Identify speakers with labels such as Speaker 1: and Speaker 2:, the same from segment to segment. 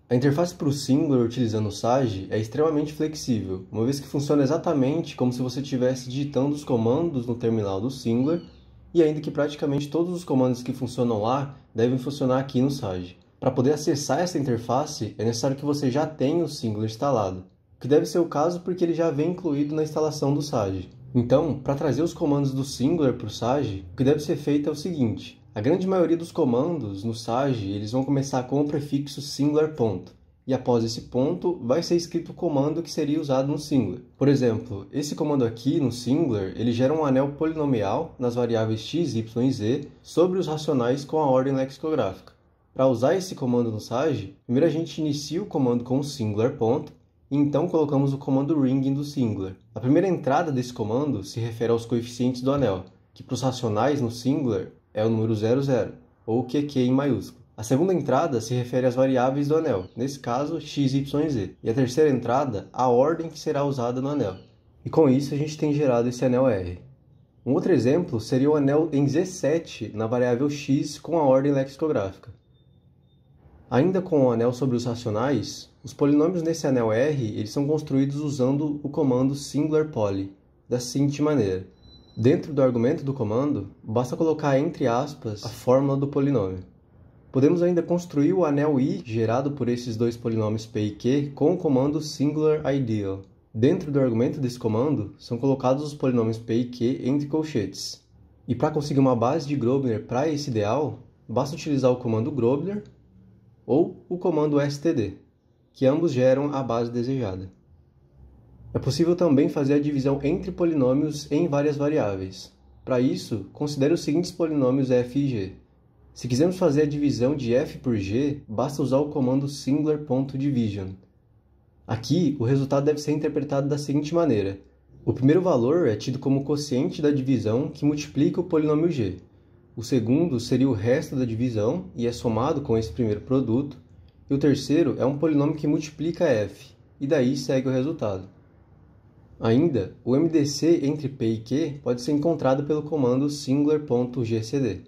Speaker 1: A interface para o Singular utilizando o Sage é extremamente flexível, uma vez que funciona exatamente como se você estivesse digitando os comandos no terminal do Singular, e ainda que praticamente todos os comandos que funcionam lá devem funcionar aqui no Sage. Para poder acessar essa interface, é necessário que você já tenha o Singular instalado, o que deve ser o caso porque ele já vem incluído na instalação do Sage. Então, para trazer os comandos do Singular para o Sage, o que deve ser feito é o seguinte: a grande maioria dos comandos no Sage eles vão começar com o prefixo singular ponto, e após esse ponto vai ser escrito o comando que seria usado no Singular. Por exemplo, esse comando aqui no Singular ele gera um anel polinomial nas variáveis x, y e z sobre os racionais com a ordem lexicográfica. Para usar esse comando no Sage, primeiro a gente inicia o comando com o singular ponto, e então colocamos o comando ring do Singular. A primeira entrada desse comando se refere aos coeficientes do anel, que para os racionais no Singular é o número 00, ou QQ em maiúsculo. A segunda entrada se refere às variáveis do anel, nesse caso x, y e z. E a terceira entrada, a ordem que será usada no anel. E com isso a gente tem gerado esse anel R. Um outro exemplo seria o anel em Z7 na variável x com a ordem lexicográfica. Ainda com o anel sobre os racionais, os polinômios nesse anel R eles são construídos usando o comando singularpoly, da seguinte maneira. Dentro do argumento do comando, basta colocar entre aspas a fórmula do polinômio. Podemos ainda construir o anel I gerado por esses dois polinômios P e Q com o comando singularIdeal. Dentro do argumento desse comando, são colocados os polinômios P e Q entre colchetes. E para conseguir uma base de Grobner para esse ideal, basta utilizar o comando Grobner ou o comando std, que ambos geram a base desejada. É possível também fazer a divisão entre polinômios em várias variáveis. Para isso, considere os seguintes polinômios f e g. Se quisermos fazer a divisão de f por g, basta usar o comando singular.division. Aqui, o resultado deve ser interpretado da seguinte maneira. O primeiro valor é tido como quociente da divisão que multiplica o polinômio g. O segundo seria o resto da divisão e é somado com esse primeiro produto. E o terceiro é um polinômio que multiplica f, e daí segue o resultado. Ainda, o MDC entre P e Q pode ser encontrado pelo comando singular.gcd.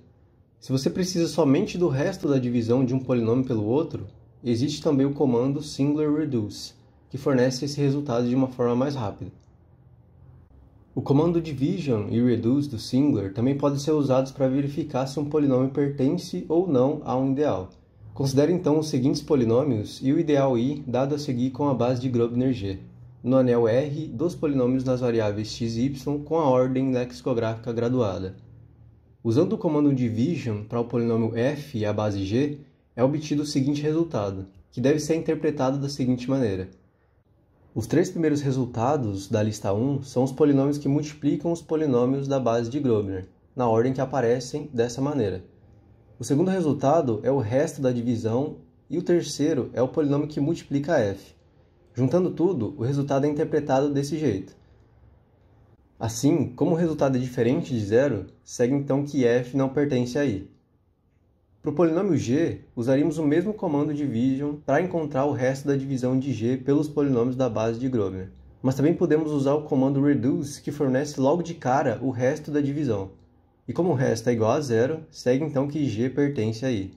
Speaker 1: Se você precisa somente do resto da divisão de um polinômio pelo outro, existe também o comando singularReduce, que fornece esse resultado de uma forma mais rápida. O comando division e reduce do singular também podem ser usados para verificar se um polinômio pertence ou não a um ideal. Considere então os seguintes polinômios e o ideal I dado a seguir com a base de Grobner G, no anel R dos polinômios das variáveis x e y com a ordem lexicográfica graduada. Usando o comando division para o polinômio f e a base g, é obtido o seguinte resultado, que deve ser interpretado da seguinte maneira. Os três primeiros resultados da lista 1 são os polinômios que multiplicam os polinômios da base de Grobner, na ordem que aparecem dessa maneira. O segundo resultado é o resto da divisão e o terceiro é o polinômio que multiplica f. Juntando tudo, o resultado é interpretado desse jeito. Assim, como o resultado é diferente de zero, segue então que f não pertence a I. Para o polinômio g, usaríamos o mesmo comando division para encontrar o resto da divisão de g pelos polinômios da base de Grobner. Mas também podemos usar o comando reduce, que fornece logo de cara o resto da divisão. E como o resto é igual a zero, segue então que g pertence a I.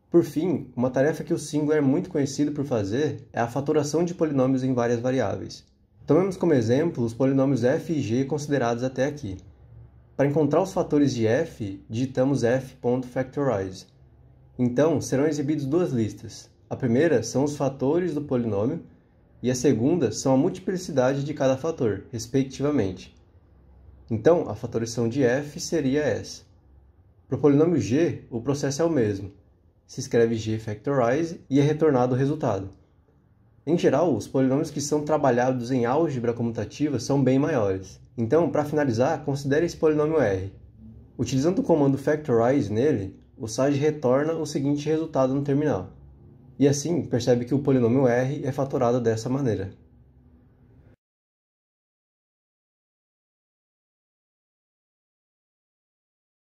Speaker 1: Por fim, uma tarefa que o Singular é muito conhecido por fazer é a fatoração de polinômios em várias variáveis. Tomemos como exemplo os polinômios f e g considerados até aqui. Para encontrar os fatores de f, digitamos f.factorize. Então, serão exibidas duas listas. A primeira são os fatores do polinômio e a segunda são a multiplicidade de cada fator, respectivamente. Então, a fatorização de f seria essa. Para o polinômio g, o processo é o mesmo. Se escreve g factorize e é retornado o resultado. Em geral, os polinômios que são trabalhados em álgebra comutativa são bem maiores. Então, para finalizar, considere esse polinômio R. Utilizando o comando factorize nele, o Sage retorna o seguinte resultado no terminal. E assim, percebe que o polinômio R é fatorado dessa maneira.